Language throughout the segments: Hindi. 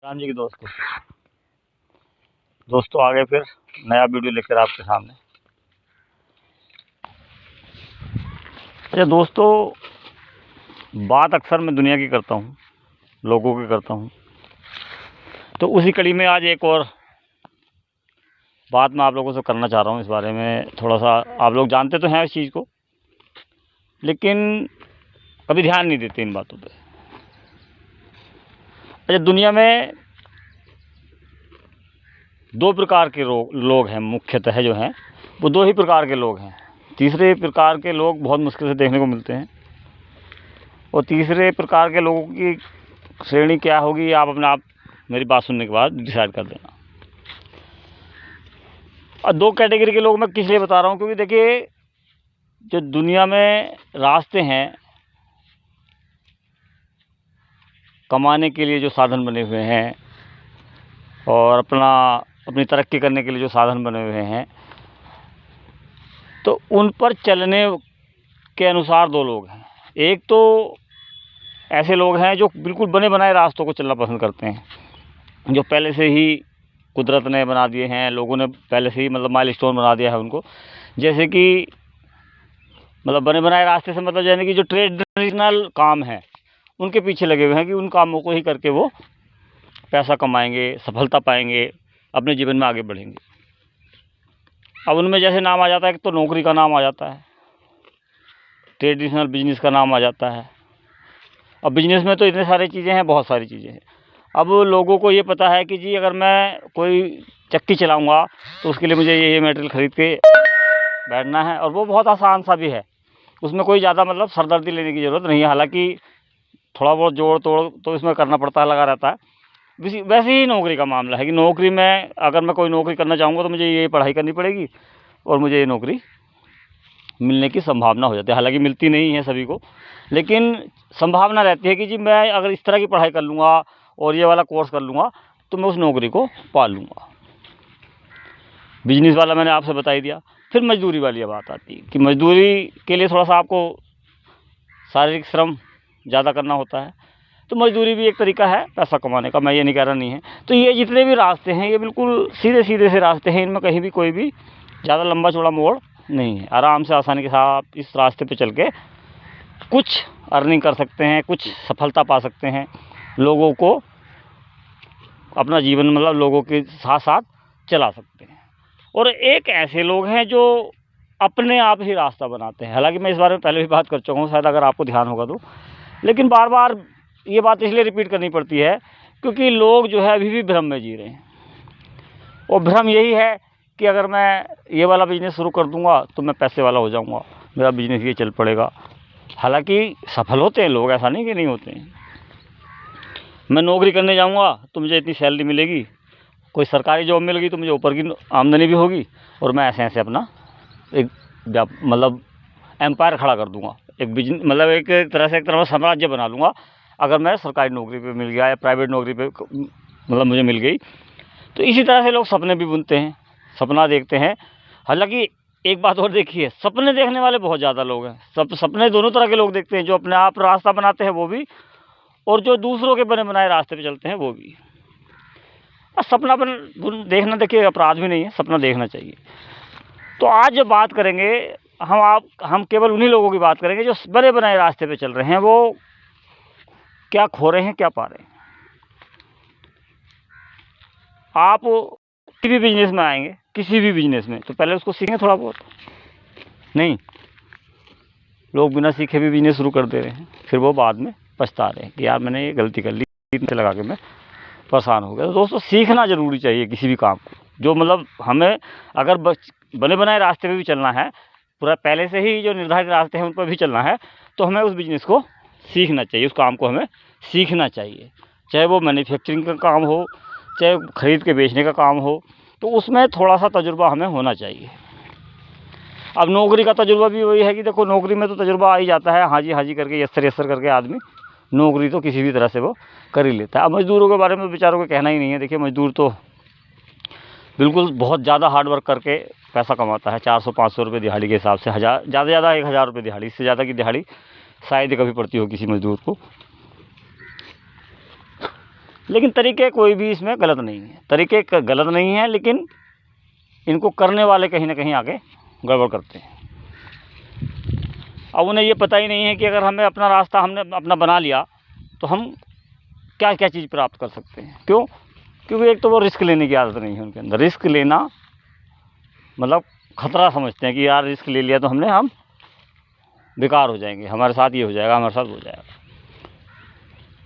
राम जी के दोस्तों आ गए फिर नया वीडियो लेकर आपके सामने। अच्छा दोस्तों, बात अक्सर मैं दुनिया की करता हूँ, लोगों की करता हूँ, तो उसी कड़ी में आज एक और बात मैं आप लोगों से करना चाह रहा हूँ। इस बारे में थोड़ा सा आप लोग जानते तो हैं इस चीज़ को, लेकिन कभी ध्यान नहीं देते इन बातों पे। अच्छा, दुनिया में दो प्रकार के लोग हैं, मुख्यतः जो हैं वो दो ही प्रकार के लोग हैं। तीसरे प्रकार के लोग बहुत मुश्किल से देखने को मिलते हैं, और तीसरे प्रकार के लोगों की श्रेणी क्या होगी आप अपने आप मेरी बात सुनने के बाद डिसाइड कर देना। और दो कैटेगरी के लोग मैं किस लिए बता रहा हूँ, क्योंकि देखिए जो दुनिया में रास्ते हैं कमाने के लिए, जो साधन बने हुए हैं और अपनी तरक्की करने के लिए जो साधन बने हुए हैं, तो उन पर चलने के अनुसार दो लोग हैं। एक तो ऐसे लोग हैं जो बिल्कुल बने बनाए रास्तों को चलना पसंद करते हैं, जो पहले से ही कुदरत ने बना दिए हैं, लोगों ने पहले से ही माइलस्टोन बना दिया है उनको। जैसे कि बने बनाए रास्ते से यानी कि जो ट्रेडिशनल काम है उनके पीछे लगे हुए हैं कि उन कामों को ही करके वो पैसा कमाएंगे, सफलता पाएंगे, अपने जीवन में आगे बढ़ेंगे। अब उनमें जैसे नाम आ जाता है, एक तो नौकरी का नाम आ जाता है, ट्रेडिशनल बिजनेस का नाम आ जाता है। अब बिजनेस में तो इतने सारी चीज़ें हैं, बहुत सारी चीज़ें हैं। अब लोगों को ये पता है कि जी अगर मैं कोई चक्की चलाऊँगा तो उसके लिए मुझे ये मटेरियल ख़रीद के बैठना है, और वो बहुत आसान सा भी है, उसमें कोई ज़्यादा सरदर्दी लेने की ज़रूरत नहीं है। हालांकि थोड़ा बहुत जोड़ तोड़ तो इसमें करना पड़ता है, लगा रहता है। वैसे ही नौकरी का मामला है कि नौकरी में अगर मैं कोई नौकरी करना चाहूँगा तो मुझे ये पढ़ाई करनी पड़ेगी और मुझे ये नौकरी मिलने की संभावना हो जाती है। हालांकि मिलती नहीं है सभी को, लेकिन संभावना रहती है कि जी मैं अगर इस तरह की पढ़ाई कर लूँगा और ये वाला कोर्स कर लूँगा तो मैं उस नौकरी को पा लूँगा। बिजनेस वाला मैंने आपसे बता ही दिया। फिर मजदूरी वाली बात आती है कि मजदूरी के लिए थोड़ा सा आपको शारीरिक श्रम ज़्यादा करना होता है, तो मजदूरी भी एक तरीका है पैसा कमाने का, मैं ये नहीं कह रहा नहीं है। तो ये जितने भी रास्ते हैं ये बिल्कुल सीधे सीधे से रास्ते हैं, इनमें कहीं भी कोई भी ज़्यादा लंबा चौड़ा मोड़ नहीं है। आराम से आसानी के साथ इस रास्ते पे चल के कुछ अर्निंग कर सकते हैं, कुछ सफलता पा सकते हैं, लोगों को अपना जीवन लोगों के साथ साथ चला सकते हैं। और एक ऐसे लोग हैं जो अपने आप ही रास्ता बनाते हैं। हालांकि मैं इस बारे में पहले भी बात कर चुका हूँ, शायद अगर आपको ध्यान होगा तो, लेकिन बार बार ये बात इसलिए रिपीट करनी पड़ती है क्योंकि लोग जो है अभी भी भ्रम में जी रहे हैं। और भ्रम यही है कि अगर मैं ये वाला बिजनेस शुरू कर दूंगा तो मैं पैसे वाला हो जाऊंगा, मेरा बिजनेस ये चल पड़ेगा। हालांकि सफल होते हैं लोग, ऐसा नहीं कि नहीं होते हैं। मैं नौकरी करने जाऊंगा तो मुझे इतनी सैलरी मिलेगी, कोई सरकारी जॉब मिल गई तो मुझे ऊपर की आमदनी भी होगी, और मैं ऐसे ऐसे अपना एक एम्पायर खड़ा कर दूंगा, एक बिजनेस एक तरह से साम्राज्य बना लूँगा अगर मैं सरकारी नौकरी पे मिल गया या प्राइवेट नौकरी पे मुझे मिल गई। तो इसी तरह से लोग सपने भी बुनते हैं, सपना देखते हैं। हालांकि एक बात और देखिए, सपने देखने वाले बहुत ज़्यादा लोग हैं। सपने दोनों तरह के लोग देखते हैं, जो अपने आप रास्ता बनाते हैं वो भी, और जो दूसरों के बने बनाए रास्ते पे चलते हैं वो भी। सपना देखना देखिए अपराध भी नहीं है, सपना देखना चाहिए। तो आज जो बात करेंगे हम केवल उन्हीं लोगों की बात करेंगे जो बने बनाए रास्ते पे चल रहे हैं, वो क्या खो रहे हैं, क्या पा रहे हैं। आप किसी भी बिजनेस में आएंगे, किसी भी बिजनेस में, तो पहले उसको सीखेंगे थोड़ा बहुत। नहीं, लोग बिना सीखे भी बिजनेस शुरू कर दे रहे हैं, फिर वो बाद में पछता रहे हैं कि यार मैंने ये गलती कर ली, इतने लगा के मैं परेशान हो गया। तो दोस्तों सीखना ज़रूरी चाहिए किसी भी काम को। जो हमें अगर बने बनाए रास्ते पे भी चलना है, पूरा पहले से ही जो निर्धारित रास्ते हैं उन पर भी चलना है, तो हमें उस बिज़नेस को सीखना चाहिए, उस काम को हमें सीखना चाहिए। चाहे वो मैन्युफैक्चरिंग का काम हो, चाहे ख़रीद के बेचने का काम हो, तो उसमें थोड़ा सा तजुर्बा हमें होना चाहिए। अब नौकरी का तजुर्बा भी वही है कि देखो नौकरी में तो तजुर्बा आ ही जाता है, हाँ जी करके, यस सर करके आदमी नौकरी तो किसी भी तरह से वो कर ही लेता है। अब मज़दूरों के बारे में बेचारों को कहना ही नहीं है। देखिए मज़दूर तो बिल्कुल बहुत ज़्यादा हार्ड वर्क करके पैसा कमाता है, 400-500 रुपये दिहाड़ी के हिसाब से, ज़्यादा 1000 रुपये दिहाड़ी, इससे ज़्यादा की दिहाड़ी शायद ही कभी पड़ती हो किसी मज़दूर को। लेकिन तरीके कोई भी इसमें गलत नहीं है, तरीके गलत नहीं है, लेकिन इनको करने वाले कहीं ना कहीं आगे गड़बड़ करते हैं। अब उन्हें ये पता ही नहीं है कि अगर हमें अपना रास्ता हमने अपना बना लिया तो हम क्या क्या चीज़ प्राप्त कर सकते हैं। क्यों? क्योंकि एक तो वो रिस्क लेने की आदत नहीं है उनके अंदर। रिस्क लेना मतलब खतरा समझते हैं कि यार रिस्क ले लिया तो हम बेकार हो जाएंगे, हमारे साथ ये हो जाएगा, हमारे साथ हो जाएगा।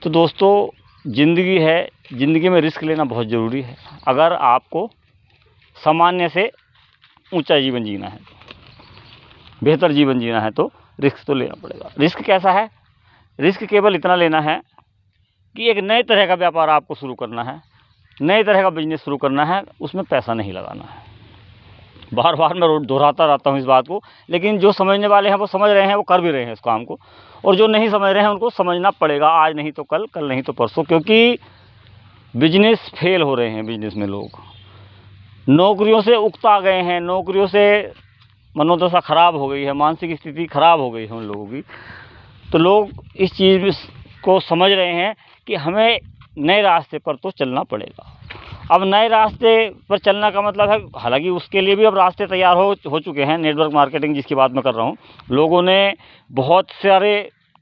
तो दोस्तों ज़िंदगी है, ज़िंदगी में रिस्क लेना बहुत ज़रूरी है। अगर आपको सामान्य से ऊंचा जीवन जीना है, बेहतर जीवन जीना है, तो रिस्क तो लेना पड़ेगा। रिस्क कैसा है? रिस्क केवल इतना लेना है कि एक नए तरह का व्यापार आपको शुरू करना है, नए तरह का बिजनेस शुरू करना है, उसमें पैसा नहीं लगाना है। बार बार मैं दोहराता रहता हूँ इस बात को, लेकिन जो समझने वाले हैं वो समझ रहे हैं, वो कर भी रहे हैं इस काम को, और जो नहीं समझ रहे हैं उनको समझना पड़ेगा, आज नहीं तो कल, कल नहीं तो परसों। क्योंकि बिजनेस फेल हो रहे हैं, बिजनेस में लोग नौकरियों से उकता गए हैं, नौकरियों से मनोदशा खराब हो गई है, मानसिक स्थिति खराब हो गई है उन लोगों की। तो लोग इस चीज़ को समझ रहे हैं कि हमें नए रास्ते पर तो चलना पड़ेगा। अब नए रास्ते पर चलना का मतलब है, हालांकि उसके लिए भी अब रास्ते तैयार हो चुके हैं। नेटवर्क मार्केटिंग जिसकी बात मैं कर रहा हूँ, लोगों ने बहुत सारे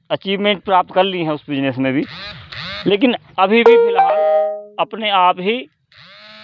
अचीवमेंट प्राप्त कर ली हैं उस बिज़नेस में भी, लेकिन अभी भी फ़िलहाल अपने आप ही